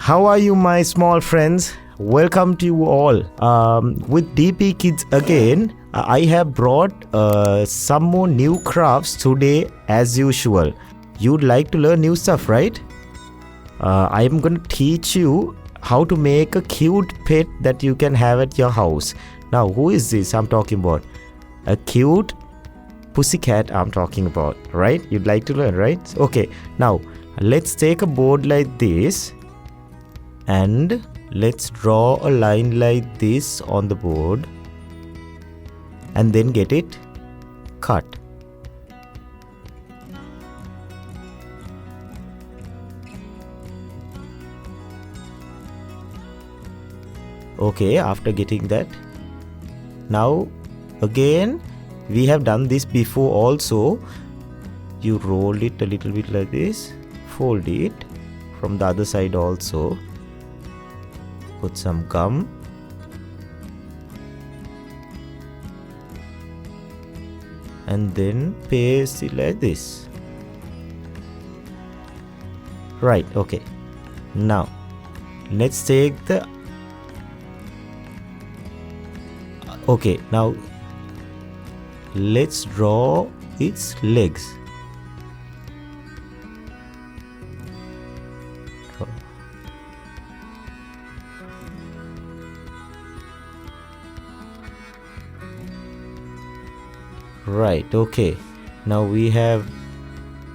How are you, my small friends? Welcome to you all. With DP Kids again, I have brought some more new crafts today as usual. You'd like to learn new stuff, right? I am going to teach you how to make a cute pet that you can have at your house. Now, who is this I'm talking about? A cute pussycat I'm talking about, right? You'd like to learn, right? Okay, now let's take a board like this and let's draw a line like this on the board and then get it cut. Okay, after getting that, now again we have done this before also. You roll it a little bit like this, fold it from the other side also, put some gum, and then paste it like this. Right, okay. Now let's take the now let's draw its legs. Right, okay. Now we have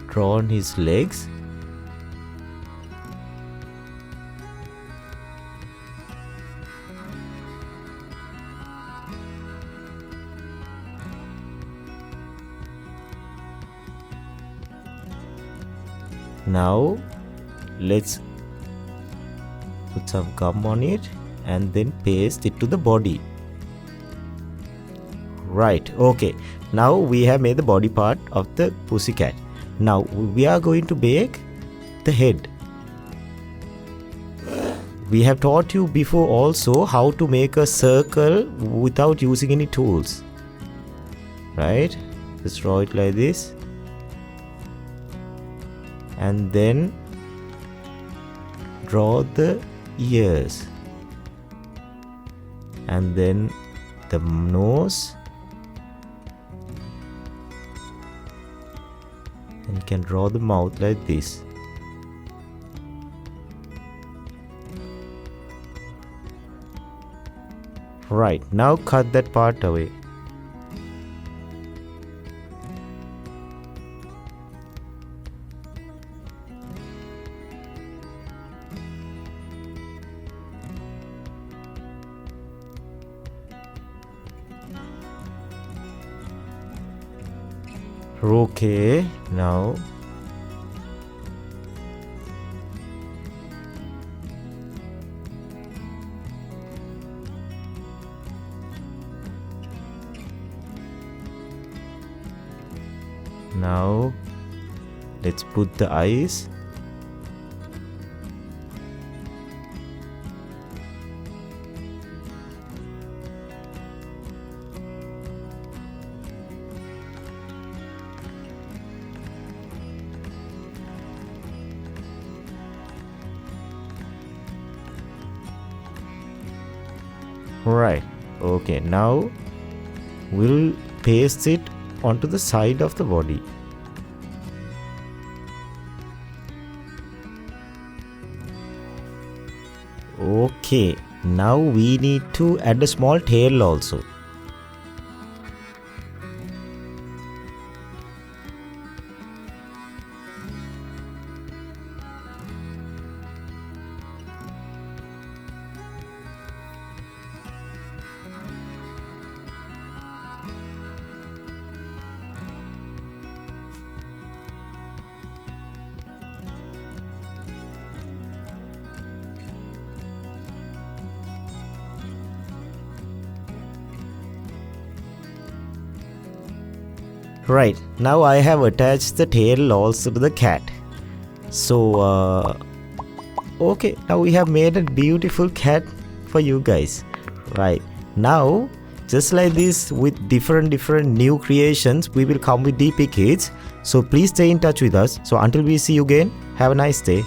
drawn his legs. Now let's put some gum on it and then paste it to the body. Right, okay. Now we have made the body part of the pussycat. Now we are going to make the head. We have taught you before also how to make a circle without using any tools. Right? Just draw it like this. And then draw the ears. And then the nose. And you can draw the mouth like this. Right, now cut that part away. Okay, now let's put the eyes. Right, okay, now we'll paste it onto the side of the body. Okay, now we need to add a small tail also. Right, now I have attached the tail also to the cat. So okay, now we have made a beautiful cat for you guys. Right, now just like this with different new creations, we will come with DP Kids. So please stay in touch with us. So until we see you again, have a nice day.